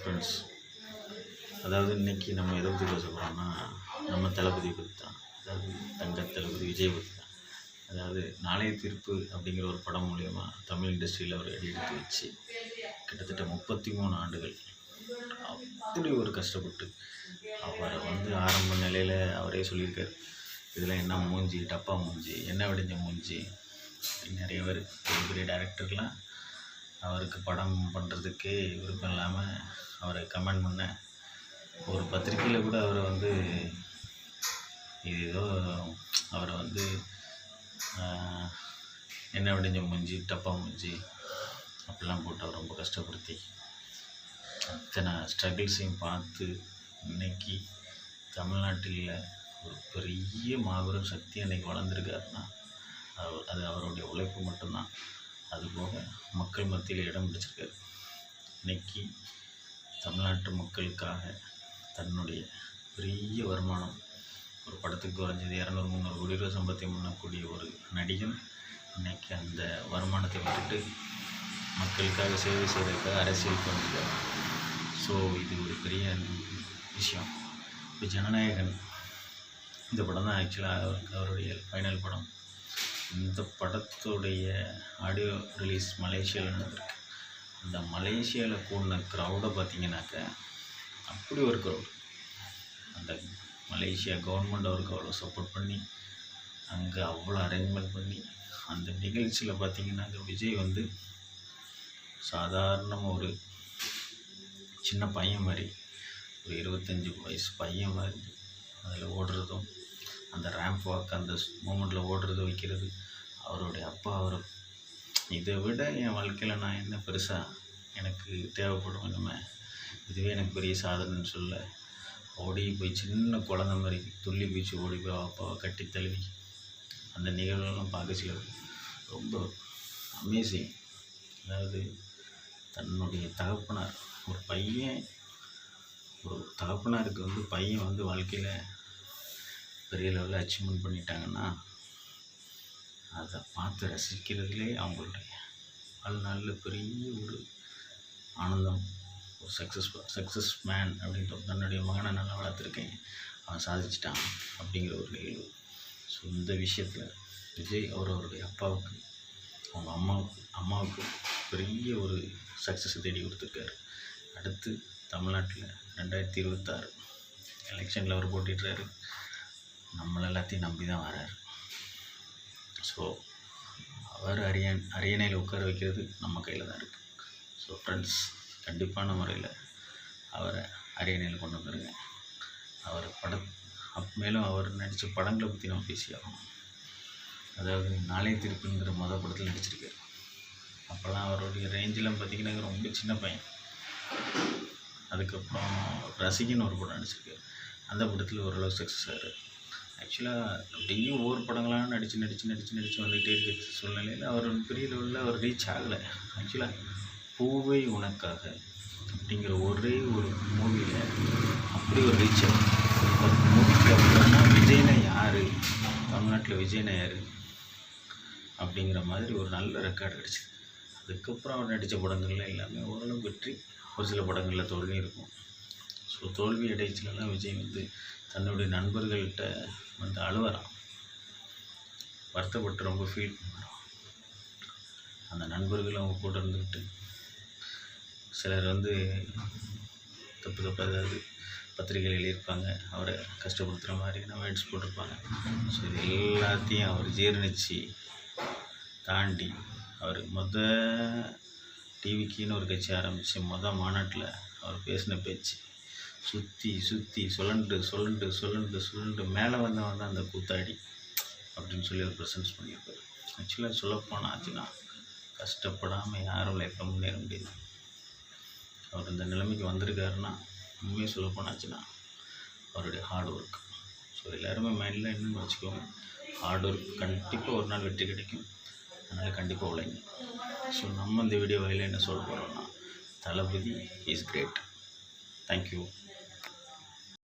Friends, அதாவது இன்றைக்கி நம்ம எதை பற்றி பேச போகிறோம்னா நம்ம தளபதி பற்றி தான். அதாவது தங்க தளபதி விஜய் பற்றி தான். அதாவது நாளைய தீர்ப்பு அப்படிங்கிற ஒரு படம் மூலயமா தமிழ் இண்டஸ்ட்ரியில் அவர் அடி எடுத்து வச்சு கிட்டத்தட்ட 33 ஆண்டுகள் அப்படி ஒரு கஷ்டப்பட்டு அவரை ஆரம்ப நிலையில் அவரே சொல்லியிருக்காரு, இதில் என்ன மூஞ்சி, டப்பா மூஞ்சி, என்ன விடிஞ்ச மூஞ்சி. நிறைய பேர் பெரிய பெரிய டேரக்டர்லாம் அவருக்கு படம் பண்ணுறதுக்கே விருப்பம் இல்லாமல் அவரை கமெண்ட் பண்ண, ஒரு பத்திரிக்கையில் கூட அவரை இது ஏதோ அவரை என்ன விடிஞ்ச மூஞ்சி, டப்பா மூஞ்சி அப்படிலாம் போட்டு அவர் ரொம்ப கஷ்டப்படுத்தி அத்தனை ஸ்ட்ரகிள்ஸையும் பார்த்து இன்னைக்கு தமிழ்நாட்டில் ஒரு பெரிய மாபெரும் சக்தி அன்றைக்கி வளர்ந்துருக்காருன்னா அது அவருடைய உழைப்பு மட்டும்தான். அதுபோக மக்கள் மத்தியில் இடம் பிடிச்சிருக்காரு. இன்னைக்கு தமிழ்நாட்டு மக்களுக்காக தன்னுடைய பெரிய வருமானம், ஒரு படத்துக்கு குறைஞ்சது 200-300 கோடி ரூபா சம்பளத்தை பண்ணக்கூடிய ஒரு நடிகன் இன்னைக்கு அந்த வருமானத்தை விட்டுட்டு மக்களுக்காக சேவை செய்வதற்காக அரசியலுக்கு வந்திருக்காரு. ஸோ இது ஒரு பெரிய விஷயம். இப்போ ஜனநாயகன் இந்த படம் தான் ஆக்சுவலாக அவருடைய ஃபைனல் படம். இந்த படத்துடைய ஆடியோ ரிலீஸ் மலேசியாவில் நடந்திருக்கு. அந்த மலேசியாவில் கூடின க்ரௌடை பார்த்திங்கனாக்க அப்படி ஒரு க்ரௌட். அந்த மலேசியா கவர்மெண்ட் அவருக்கு அவ்வளோ சப்போர்ட் பண்ணி அங்கே அவ்வளோ அரேஞ்ச்மெண்ட் பண்ணி அந்த நிகழ்ச்சியில் பார்த்திங்கனாக்க விஜய் சாதாரண ஒரு சின்ன பையன் மாதிரி, ஒரு 25 வயசு பையன் மாதிரி அதில் ஓடுறதும், அந்த ரேம்ப் வாக் அந்த மூமெண்ட்டில் ஓடுறது வைக்கிறது, அவருடைய அப்பா இதை விட என் வாழ்க்கையில் நான் என்ன பெருசாக எனக்கு தேவைப்படும், இதுவே எனக்கு பெரிய சாதனைன்னு சொல்ல ஓடி போய் சின்ன குழந்த மாதிரி துள்ளி போயிச்சு ஓடி போய் அப்பாவை கட்டி தழுவி அந்த நிகழ்வுலாம் பார்க்க ரொம்ப அமேசிங். அதாவது தன்னுடைய தகப்பனார், ஒரு பையன், ஒரு தகப்பனாருக்கு பையன் வாழ்க்கையில் பெரிய லெவலில் அச்சீவ்மெண்ட் பண்ணிட்டாங்கன்னா அதை பார்த்து ரசிக்கிறதுலே அவங்களுடைய வாழ்நாளில் பெரிய ஒரு ஆனந்தம். ஒரு சக்ஸஸ் மேன் அப்படின்ற தன்னுடைய மகனை நல்லா வளர்த்துருக்கேன், அவன் சாதிச்சிட்டான் அப்படிங்கிற ஒரு நிகழ்வு. ஸோ இந்த விஷயத்தில் விஜய் அவருடைய அப்பாவுக்கு, அவங்க அம்மாவுக்கு பெரிய ஒரு சக்ஸஸை தேடி கொடுத்துருக்காரு. அடுத்து தமிழ்நாட்டில் 2026 எலெக்ஷனில் அவர் போட்டிடுறாரு. நம்மளை எல்லாத்தையும் நம்பி தான் வராரு. ஸோ அவர் அரியணையில் உட்கார வைக்கிறது நம்ம கையில் தான் இருக்குது. ஸோ ஃப்ரெண்ட்ஸ், கண்டிப்பான முறையில் அவரை அரியணையில் கொண்டு வந்துடுங்க. அவர் மேலும் அவர் நடித்த படங்களை பற்றி நம்ம பேசியாகணும். அதாவது நாளைய தீர்ப்புங்கிற படத்தில் நடிச்சிருக்காரு. அப்போல்லாம் அவருடைய ரேஞ்செலாம் பார்த்திங்கன்னா ரொம்ப சின்ன பையன். அதுக்கப்புறம் ரசிகன் ஒரு படம் நடிச்சிருக்காரு. அந்த படத்தில் ஓரளவு சக்ஸஸ் ஆகிறார். ஆக்சுவலாக அப்படியும் ஒவ்வொரு படங்களாக நடித்து வந்துகிட்டே இருக்கிற சூழ்நிலையில் அவர் பெரிய லெவலில் அவர் ரீச் ஆகலை. ஆக்சுவலாக பூவை உனக்காக அப்படிங்கிற ஒரே ஒரு மூவியில் அப்படி ஒரு ரீச் ஆகும். ஒரு மூவிக்கு அப்படின்னா விஜய்னா யார், தமிழ்நாட்டில் விஜய்னா யார் அப்படிங்கிற மாதிரி ஒரு நல்ல ரெக்கார்டு கிடச்சிது. அதுக்கப்புறம் அவர் நடித்த படங்கள்லாம் எல்லாமே ஓரளவு வெற்றி, ஒரு சில படங்களில் தோல்வி இருக்கும். ஸோ தோல்வி இடைச்சிலலாம் விஜய் தன்னுடைய நண்பர்கள்கிட்ட அழுவறான், வருத்தப்பட்டு ரொம்ப ஃபீல் பண்ணுறான். அந்த நண்பர்கள் அவங்க கூட இருந்துக்கிட்டு சிலர் தப்பு ஏதாவது பத்திரிகைகள் எழுதியிருப்பாங்க, அவரை கஷ்டப்படுத்துகிற மாதிரி வேர்ட்ஸ் போட்டிருப்பாங்க. ஸோ இது எல்லாத்தையும் அவர் ஜீரணித்து தாண்டி அவர் டிவிக்குன்னு ஒரு கட்சி ஆரம்பித்து மாநாட்டில் அவர் பேசின பேச்சு சுற்றி சுழண்டு மேலே வந்தவன் அந்த கூத்தாடி அப்படின்னு சொல்லி அவர் ப்ரெசன்ஸ் பண்ணியிருப்பார். ஆக்சுவலாக சொல்லப்போனால் ஆச்சுன்னா கஷ்டப்படாமல் யாரும் லைஃப்பில் முன்னேற முடியாது. அவர் இந்த நிலைமைக்கு வந்திருக்காருன்னா உண்மையாக சொல்லப்போனாச்சுன்னா அவருடைய ஹார்ட் ஒர்க். ஸோ எல்லாருமே மைண்டில் என்னென்னு வச்சுக்கோங்க, ஹார்ட் ஒர்க் கண்டிப்பாக ஒரு நாள் வெற்றி கிடைக்கும். அதனால் கண்டிப்பாக உழைங்க. ஸோ நம்ம இந்த வீடியோ வகையில் என்ன சொல்ல போகிறோம்னா, தளபதி இஸ் கிரேட். தேங்க்யூ.